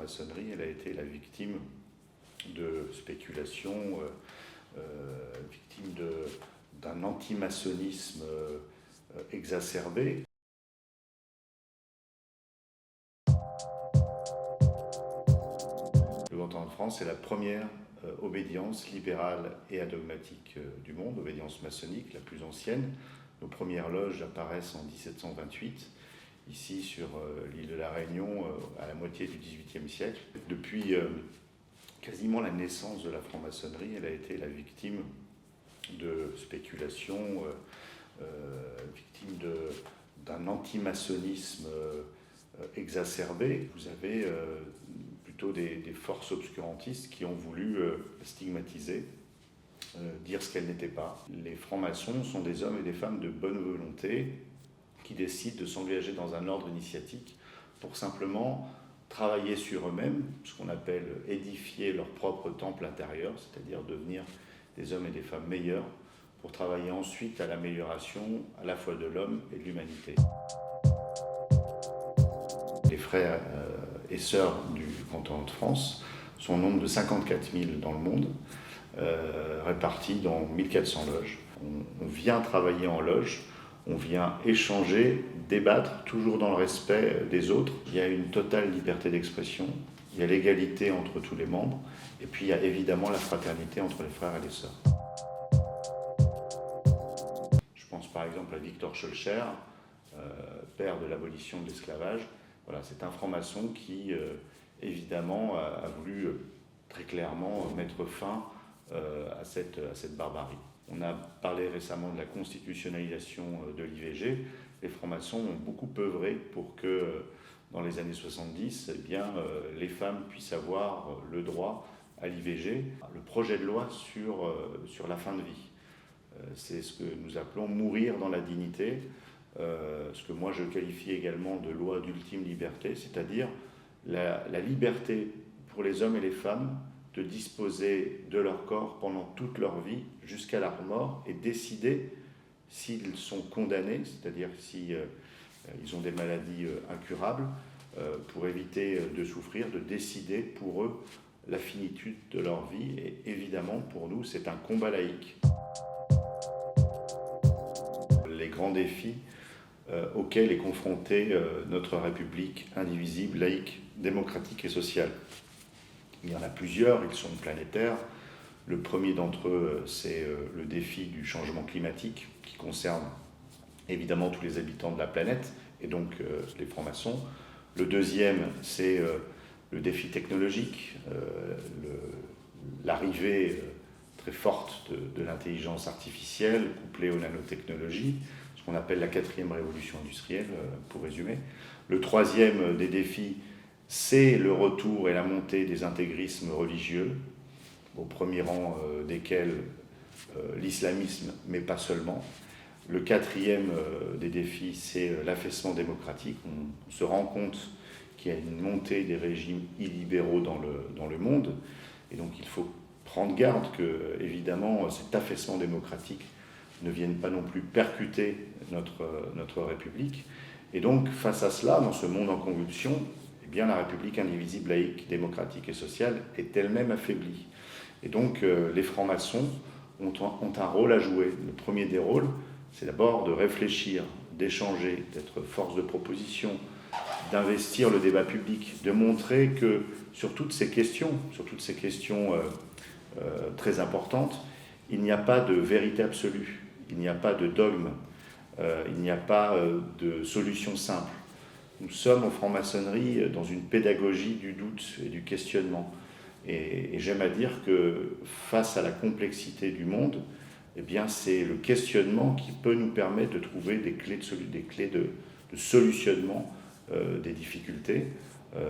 franc-maçonnerie, elle a été la victime de spéculations, victime d'un antimaçonnisme exacerbé. Le Grand Orient de France est la première obédience libérale et adogmatique du monde, obédience maçonnique, la plus ancienne. Nos premières loges apparaissent en 1728, ici sur l'île de la Réunion, à la moitié du XVIIIe siècle. Depuis quasiment la naissance de la franc-maçonnerie, elle a été la victime de spéculations, victime d'un antimaçonnisme exacerbé. Vous avez plutôt des forces obscurantistes qui ont voulu stigmatiser, dire ce qu'elle n'était pas. Les francs-maçons sont des hommes et des femmes de bonne volonté qui décident de s'engager dans un ordre initiatique pour simplement travailler sur eux-mêmes, ce qu'on appelle édifier leur propre temple intérieur, c'est-à-dire devenir des hommes et des femmes meilleurs pour travailler ensuite à l'amélioration à la fois de l'homme et de l'humanité. Les frères et sœurs du Grand Orient de France sont au nombre de 54 000 dans le monde, répartis dans 1400 loges. On vient travailler en loge, on vient échanger, débattre, toujours dans le respect des autres. Il y a une totale liberté d'expression, il y a l'égalité entre tous les membres, et puis il y a évidemment la fraternité entre les frères et les sœurs. Je pense par exemple à Victor Schœlcher, père de l'abolition de l'esclavage. Voilà, c'est un franc-maçon qui, évidemment, a voulu très clairement mettre fin à cette barbarie. On a parlé récemment de la constitutionnalisation de l'IVG. Les francs-maçons ont beaucoup œuvré pour que, dans les années 70, eh bien, les femmes puissent avoir le droit à l'IVG. Le projet de loi sur la fin de vie, c'est ce que nous appelons « mourir dans la dignité », ce que moi je qualifie également de loi d'ultime liberté, c'est-à-dire la liberté pour les hommes et les femmes de disposer de leur corps pendant toute leur vie jusqu'à leur mort et décider s'ils sont condamnés, c'est-à-dire si ils ont des maladies incurables, pour éviter de souffrir, de décider pour eux la finitude de leur vie. Et évidemment, pour nous, c'est un combat laïque. Les grands défis auxquels est confrontée notre République indivisible, laïque, démocratique et sociale. Il y en a plusieurs, ils sont planétaires. Le premier d'entre eux, c'est le défi du changement climatique, qui concerne évidemment tous les habitants de la planète, et donc les francs-maçons. Le deuxième, c'est le défi technologique, l'arrivée très forte de l'intelligence artificielle, couplée aux nanotechnologies, ce qu'on appelle la 4e révolution industrielle, pour résumer. Le troisième des défis, c'est le retour et la montée des intégrismes religieux, au premier rang desquels l'islamisme, mais pas seulement. Le quatrième des défis, c'est l'affaissement démocratique. On se rend compte qu'il y a une montée des régimes illibéraux dans le monde, et donc il faut prendre garde que, évidemment, cet affaissement démocratique ne vienne pas non plus percuter notre République. Et donc, face à cela, dans ce monde en convulsion, eh bien, la République indivisible, laïque, démocratique et sociale est elle-même affaiblie. Et donc, les francs-maçons ont un rôle à jouer. Le premier des rôles, c'est d'abord de réfléchir, d'échanger, d'être force de proposition, d'investir le débat public, de montrer que sur toutes ces questions très importantes, il n'y a pas de vérité absolue, il n'y a pas de dogme, il n'y a pas de solution simple. Nous sommes en franc-maçonnerie dans une pédagogie du doute et du questionnement. Et j'aime à dire que face à la complexité du monde, eh bien, c'est le questionnement qui peut nous permettre de trouver des clés de solutionnement des difficultés.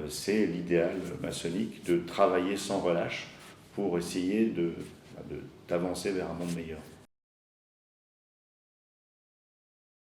C'est l'idéal maçonnique de travailler sans relâche pour essayer d'avancer vers un monde meilleur.